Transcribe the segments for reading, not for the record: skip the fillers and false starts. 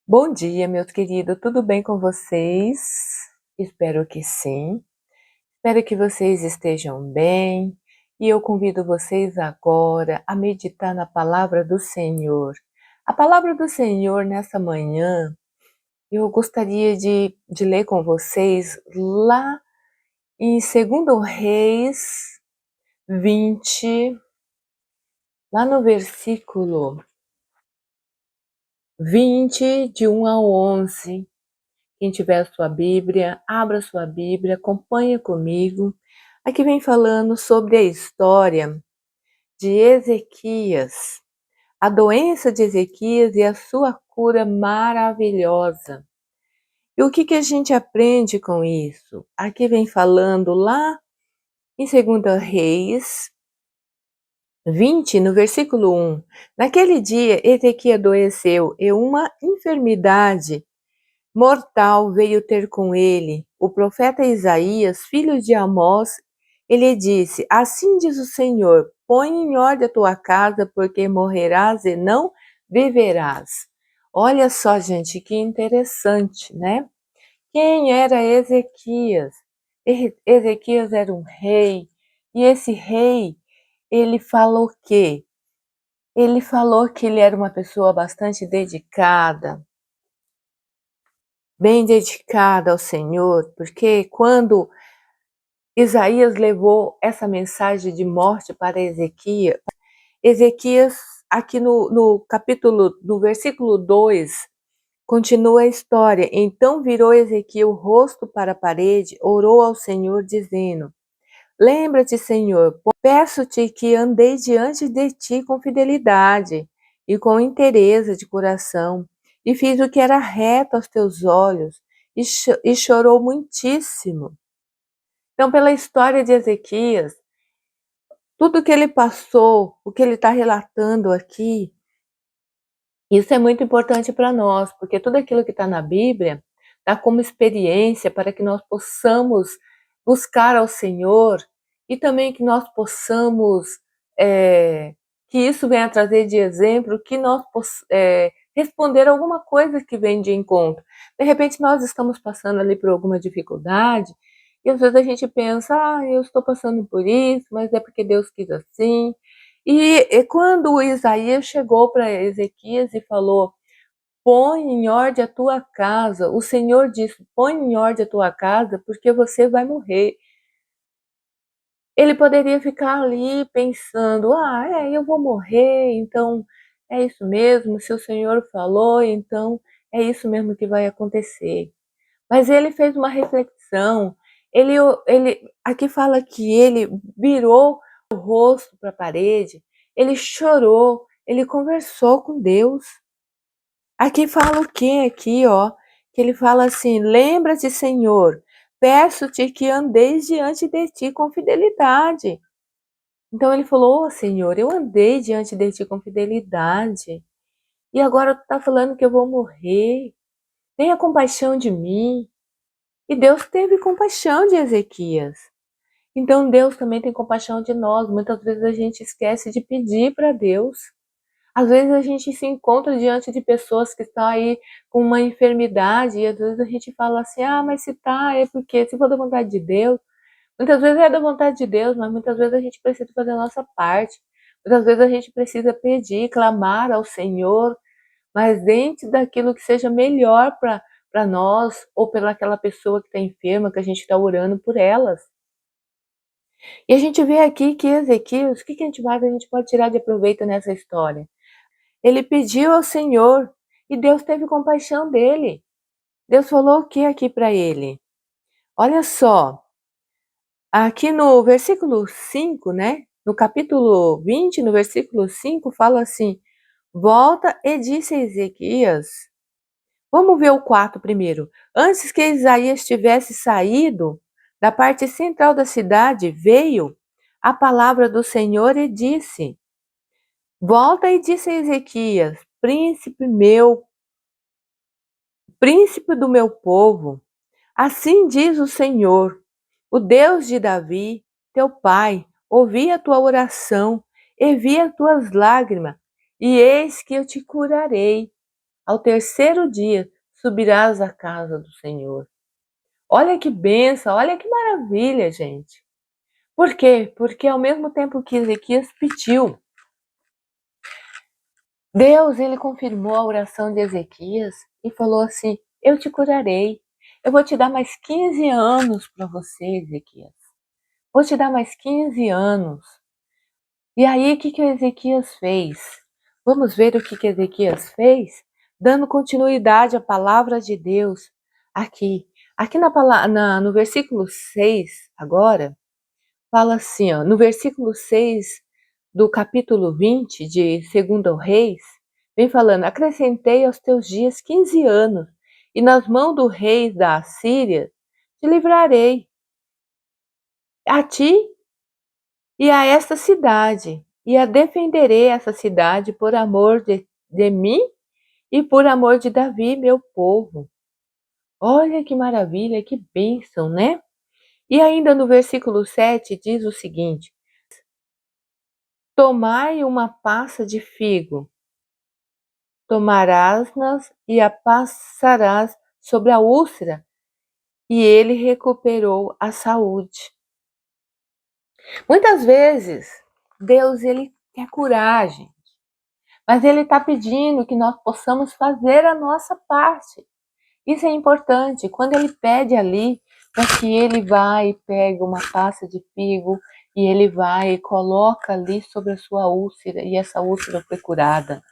Bom dia, meus queridos, tudo bem com vocês? Espero que sim. Espero que vocês estejam bem. E eu convido vocês agora a meditar na palavra do Senhor. A palavra do Senhor nessa manhã, eu gostaria de ler com vocês lá em 2 Reis 20, lá no versículo 20, de 1 ao 11. Quem tiver a sua Bíblia, abra sua Bíblia, acompanhe comigo. Aqui vem falando sobre a história de Ezequias, a doença de Ezequias e a sua cura maravilhosa. E o que a gente aprende com isso? Aqui vem falando lá em 2 Reis 20, no versículo 1. Naquele dia, Ezequias adoeceu e uma enfermidade mortal veio ter com ele o profeta Isaías, filho de Amós. Ele disse: Assim diz o Senhor: põe em ordem a tua casa, porque morrerás e não viverás. Olha só, gente, que interessante, né? Quem era Ezequias? Ezequias era um rei, e esse rei, ele falou o quê? Ele falou que ele era uma pessoa bastante dedicada, bem dedicada ao Senhor, porque quando Isaías levou essa mensagem de morte para Ezequias, Ezequias, aqui no capítulo, no versículo 2, continua a história. Então virou Ezequias o rosto para a parede, orou ao Senhor, dizendo: Lembra-te, Senhor, peço-te que andei diante de ti com fidelidade e com inteireza de coração, e fiz o que era reto aos teus olhos, e chorou muitíssimo. Então, pela história de Ezequias, tudo que ele passou, o que ele está relatando aqui, isso é muito importante para nós, porque tudo aquilo que está na Bíblia está como experiência para que nós possamos buscar ao Senhor e também que nós possamos, que isso venha trazer de exemplo, que nós responder alguma coisa que vem de encontro. De repente nós estamos passando ali por alguma dificuldade e às vezes a gente pensa, eu estou passando por isso, mas é porque Deus quis assim. E quando Isaías chegou para Ezequias e falou: põe em ordem a tua casa, o Senhor disse: põe em ordem a tua casa, porque você vai morrer. Ele poderia ficar ali pensando: eu vou morrer, então é isso mesmo, se o Senhor falou, então é isso mesmo que vai acontecer. Mas ele fez uma reflexão, ele aqui fala que ele virou o rosto para a parede, ele chorou, ele conversou com Deus. Aqui fala o quê? Aqui, ó, que ele fala assim: lembra-te, Senhor, peço-te que andeis diante de ti com fidelidade. Então ele falou: Senhor, eu andei diante de ti com fidelidade, e agora tu está falando que eu vou morrer. Tenha compaixão de mim. E Deus teve compaixão de Ezequias. Então Deus também tem compaixão de nós. Muitas vezes a gente esquece de pedir para Deus. Às vezes a gente se encontra diante de pessoas que estão aí com uma enfermidade e às vezes a gente fala assim: mas se tá, é porque se for da vontade de Deus. Muitas vezes é da vontade de Deus, mas muitas vezes a gente precisa fazer a nossa parte. Muitas vezes a gente precisa pedir, clamar ao Senhor, mas dentro daquilo que seja melhor para nós ou pelaquela pessoa que está enferma, que a gente está orando por elas. E a gente vê aqui que Ezequias, o que a gente pode tirar de proveito nessa história? Ele pediu ao Senhor e Deus teve compaixão dele. Deus falou o que aqui para ele? Olha só, aqui no versículo 5, né? No capítulo 20, no versículo 5, fala assim: volta e disse a Ezequias. Vamos ver o 4 primeiro. Antes que Isaías tivesse saído da parte central da cidade, veio a palavra do Senhor e disse: volta e disse a Ezequias, príncipe do meu povo, assim diz o Senhor, o Deus de Davi, teu pai, ouvi a tua oração e vi as tuas lágrimas, e eis que eu te curarei. ao terceiro dia subirás à casa do Senhor. Olha que bênção, olha que maravilha, gente. Por quê? Porque ao mesmo tempo que Ezequias pediu, Deus, ele confirmou a oração de Ezequias e falou assim: eu te curarei. Eu vou te dar mais 15 anos para você, Ezequias. Vou te dar mais 15 anos. E aí, o que Ezequias fez? Vamos ver o que Ezequias fez? Dando continuidade à palavra de Deus aqui. Aqui no versículo 6, agora, fala assim, ó, no versículo 6 do capítulo 20 de 2 Reis, vem falando: acrescentei aos teus dias 15 anos, e nas mãos do rei da Assíria te livrarei, a ti e a esta cidade, e a defenderei essa cidade por amor de mim e por amor de Davi, meu povo. Olha que maravilha, que bênção, né? E ainda no versículo 7 diz o seguinte: tomai uma passa de figo, tomarás-nas e a passarás sobre a úlcera, e ele recuperou a saúde. Muitas vezes, Deus, ele quer coragem, mas ele está pedindo que nós possamos fazer a nossa parte. Isso é importante. Quando ele pede ali, para que ele vai e pega uma passa de figo e ele vai e coloca ali sobre a sua úlcera, e essa úlcera foi curada.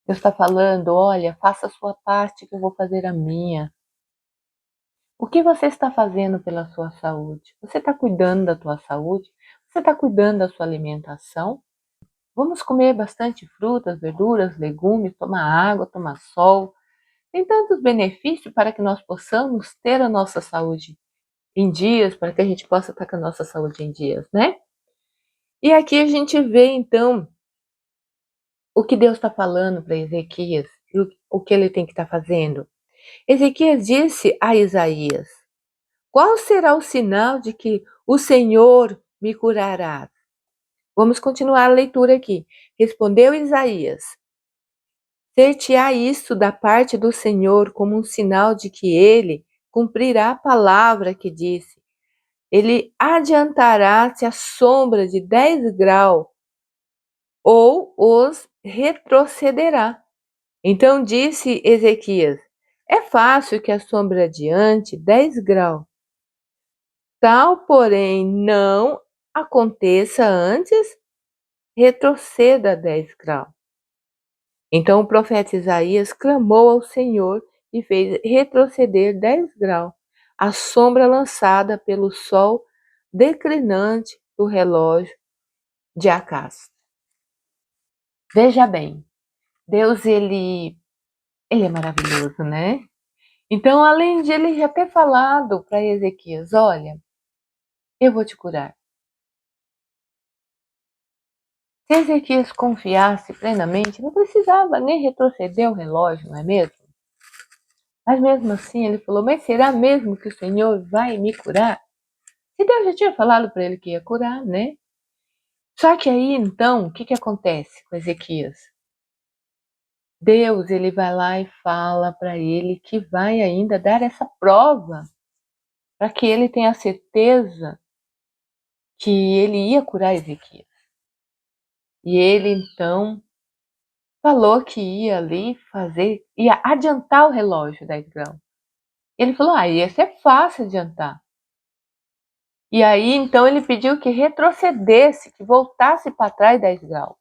Deus está falando: olha, faça a sua parte que eu vou fazer a minha. O que você está fazendo pela sua saúde? Você está cuidando da tua saúde? Você está cuidando da sua alimentação? Vamos comer bastante frutas, verduras, legumes, tomar água, tomar sol. Tem tantos benefícios para que nós possamos ter a nossa saúde em dias, para que a gente possa estar com a nossa saúde em dias, né? E aqui a gente vê então o que Deus está falando para Ezequias e o que ele tem que estar fazendo. Ezequias disse a Isaías: qual será o sinal de que o Senhor me curará? Vamos continuar a leitura aqui. Respondeu Isaías: ser-te-á isto da parte do Senhor como um sinal de que ele cumprirá a palavra que disse. Ele adiantará-se a sombra de 10 graus ou os retrocederá. Então disse Ezequias: é fácil que a sombra adiante 10 graus. Tal, porém, não aconteça antes, retroceda 10 graus. Então o profeta Isaías clamou ao Senhor e fez retroceder 10 graus a sombra lançada pelo sol declinante do relógio de Acás. Veja bem, Deus ele é maravilhoso, né? Então, além de ele já ter falado para Ezequias: olha, eu vou te curar. Se Ezequias confiasse plenamente, não precisava nem retroceder o relógio, não é mesmo? Mas mesmo assim ele falou: mas será mesmo que o Senhor vai me curar? Se Deus já tinha falado para ele que ia curar, né? Só que aí então, o que acontece com Ezequias? Deus, ele vai lá e fala para ele que vai ainda dar essa prova, para que ele tenha certeza que ele ia curar Ezequias. E ele então falou que ia ali fazer, ia adiantar o relógio 10 graus. Ele falou: esse é fácil adiantar. E aí então ele pediu que retrocedesse, que voltasse para trás 10 graus.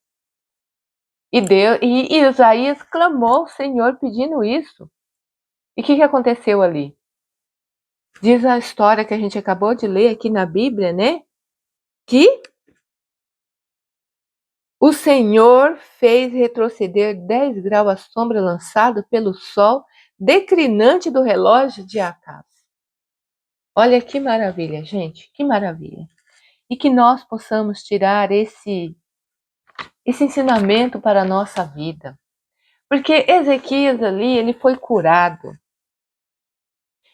E Isaías clamou ao Senhor pedindo isso. E o que aconteceu ali? Diz a história que a gente acabou de ler aqui na Bíblia, né? Que o Senhor fez retroceder 10 graus a sombra lançada pelo sol declinante do relógio de Acás. Olha que maravilha, gente, que maravilha. E que nós possamos tirar esse ensinamento para a nossa vida. Porque Ezequias ali, ele foi curado.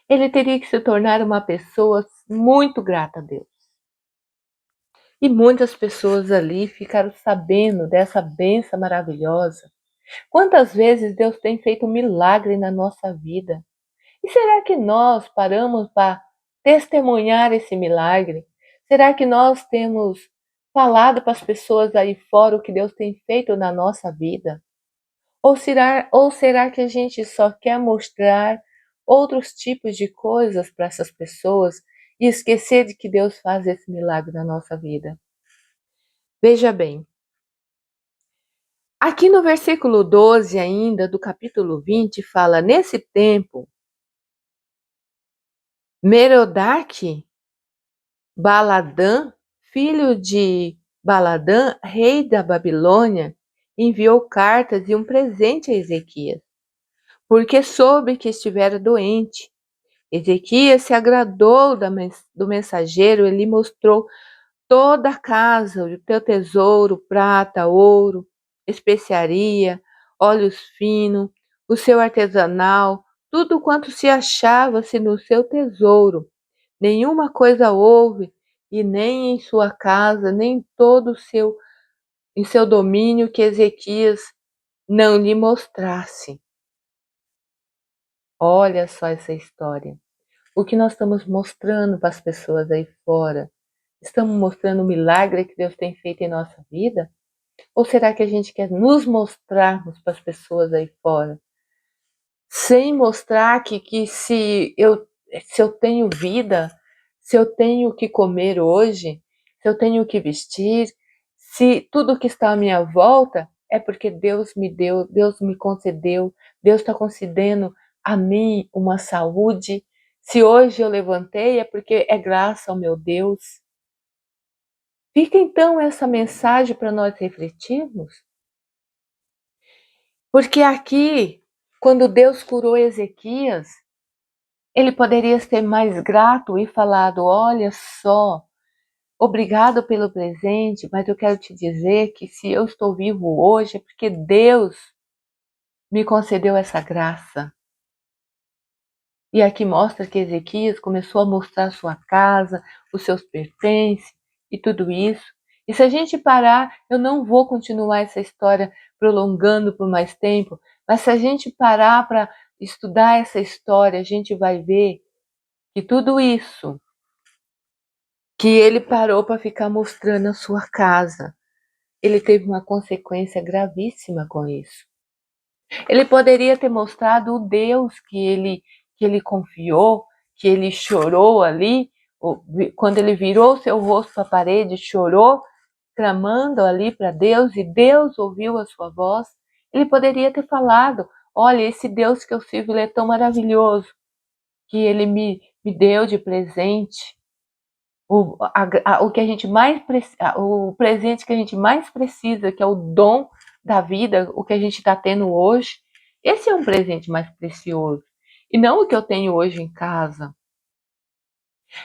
Ele teria que se tornar uma pessoa muito grata a Deus. E muitas pessoas ali ficaram sabendo dessa bênção maravilhosa. Quantas vezes Deus tem feito um milagre na nossa vida? E será que nós paramos para testemunhar esse milagre? Será que nós temos falado para as pessoas aí fora o que Deus tem feito na nossa vida? Ou será que a gente só quer mostrar outros tipos de coisas para essas pessoas e esquecer de que Deus faz esse milagre na nossa vida? Veja bem, aqui no versículo 12 ainda do capítulo 20 fala: nesse tempo, Merodach Baladã, filho de Baladã, rei da Babilônia, enviou cartas e um presente a Ezequias, porque soube que estivera doente. Ezequias se agradou do mensageiro e lhe mostrou toda a casa, o teu tesouro, prata, ouro, especiaria, óleos finos, o seu artesanal, tudo quanto se achava-se no seu tesouro. Nenhuma coisa houve, e nem em sua casa, nem todo em seu domínio, que Ezequias não lhe mostrasse. Olha só essa história. O que nós estamos mostrando para as pessoas aí fora? Estamos mostrando o milagre que Deus tem feito em nossa vida? Ou será que a gente quer nos mostrarmos para as pessoas aí fora? Sem mostrar que se eu tenho vida, se eu tenho o que comer hoje, se eu tenho o que vestir, se tudo que está à minha volta é porque Deus me deu, Deus me concedeu, Deus está concedendo a mim uma saúde. Se hoje eu levantei é porque é graças ao meu Deus. Fica então essa mensagem para nós refletirmos, porque aqui, quando Deus curou Ezequias, ele poderia ser mais grato e falado: olha só, obrigado pelo presente, mas eu quero te dizer que se eu estou vivo hoje é porque Deus me concedeu essa graça. E aqui mostra que Ezequias começou a mostrar sua casa, os seus pertences e tudo isso. E se a gente parar, eu não vou continuar essa história prolongando por mais tempo, mas se a gente parar para estudar essa história, a gente vai ver que tudo isso que ele parou para ficar mostrando a sua casa, ele teve uma consequência gravíssima com isso. Ele poderia ter mostrado o Deus que ele confiou, que ele chorou ali, quando ele virou seu rosto para a parede, chorou, clamando ali para Deus, e Deus ouviu a sua voz. Ele poderia ter falado: olha, esse Deus que eu sirvo, ele é tão maravilhoso, que ele me deu de presente o que a gente mais o presente que a gente mais precisa, que é o dom da vida, o que a gente está tendo hoje. Esse é um presente mais precioso, e não o que eu tenho hoje em casa.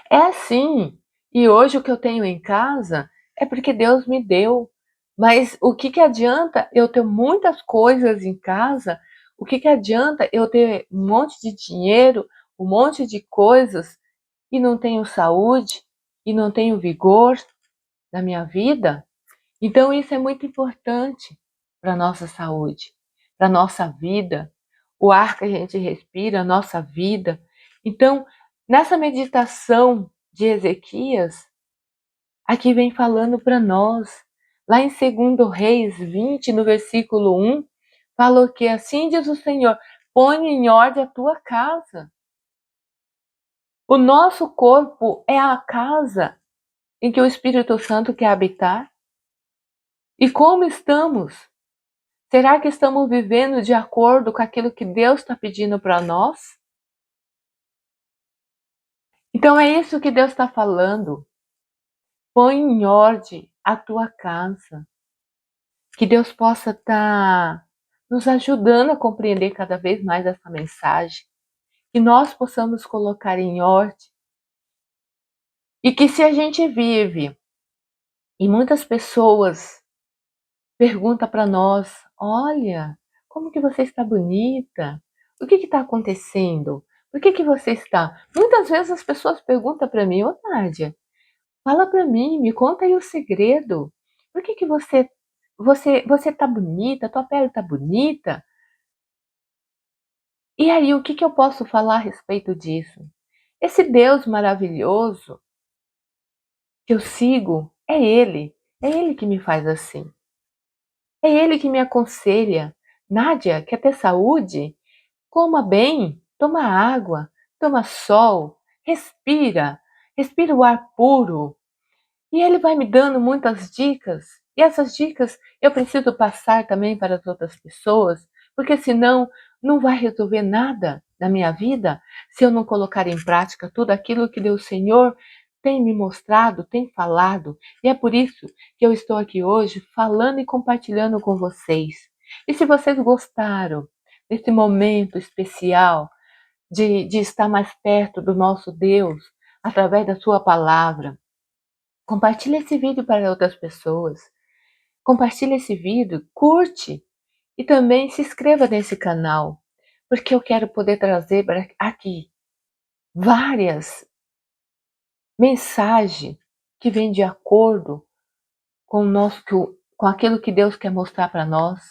É assim, e hoje o que eu tenho em casa é porque Deus me deu. Mas o que adianta eu ter muitas coisas em casa? O que adianta eu ter um monte de dinheiro, um monte de coisas, e não tenho saúde, e não tenho vigor na minha vida? Então isso é muito importante para a nossa saúde, para a nossa vida, o ar que a gente respira, a nossa vida. Então, nessa meditação de Ezequias, aqui vem falando para nós, lá em 2 Reis 20, no versículo 1, falou que assim diz o Senhor: põe em ordem a tua casa. O nosso corpo é a casa em que o Espírito Santo quer habitar. E como estamos? Será que estamos vivendo de acordo com aquilo que Deus está pedindo para nós? Então é isso que Deus está falando. Põe em ordem a tua casa. Que Deus possa estar nos ajudando a compreender cada vez mais essa mensagem. Que nós possamos colocar em ordem. E que se a gente vive, e muitas pessoas perguntam para nós: olha, como que você está bonita? O que está acontecendo? Por que você está? Muitas vezes as pessoas perguntam para mim: ô Nádia, fala para mim, me conta aí o segredo. Por que você tá bonita, tua pele tá bonita. E aí, o que que eu posso falar a respeito disso? Esse Deus maravilhoso que eu sigo é Ele que me faz assim. É Ele que me aconselha. Nádia, quer ter saúde? Coma bem, toma água, toma sol, respira, respira o ar puro. E ele vai me dando muitas dicas. E essas dicas eu preciso passar também para as outras pessoas, porque senão não vai resolver nada na minha vida se eu não colocar em prática tudo aquilo que o Senhor tem me mostrado, tem falado. E é por isso que eu estou aqui hoje falando e compartilhando com vocês. E se vocês gostaram desse momento especial de estar mais perto do nosso Deus através da sua palavra, compartilhe esse vídeo para outras pessoas. Compartilhe esse vídeo, curte e também se inscreva nesse canal, porque eu quero poder trazer aqui várias mensagens que vêm de acordo com o nosso, com aquilo que Deus quer mostrar para nós.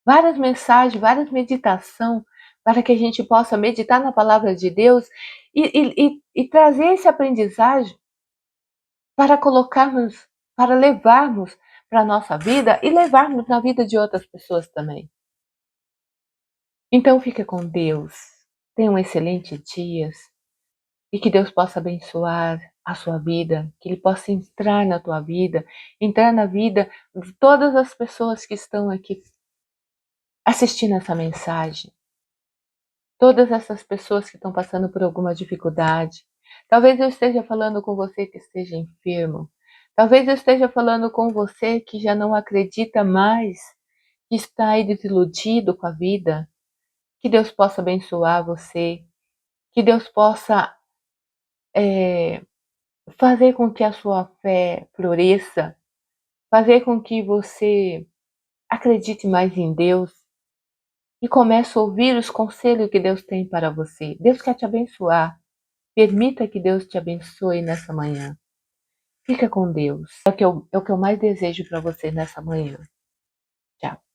Várias mensagens, várias meditações para que a gente possa meditar na palavra de Deus e trazer esse aprendizagem para colocarmos, para levarmos para a nossa vida e levarmos na vida de outras pessoas também. Então fica com Deus, tenha um excelente dia e que Deus possa abençoar a sua vida, que Ele possa entrar na tua vida, entrar na vida de todas as pessoas que estão aqui assistindo essa mensagem. Todas essas pessoas que estão passando por alguma dificuldade. Talvez eu esteja falando com você que esteja enfermo. Talvez eu esteja falando com você que já não acredita mais, que está aí desiludido com a vida. Que Deus possa abençoar você. Que Deus possa fazer com que a sua fé floresça. Fazer com que você acredite mais em Deus. E comece a ouvir os conselhos que Deus tem para você. Deus quer te abençoar. Permita que Deus te abençoe nessa manhã. Fica com Deus. É o que eu mais desejo para você nessa manhã. Tchau.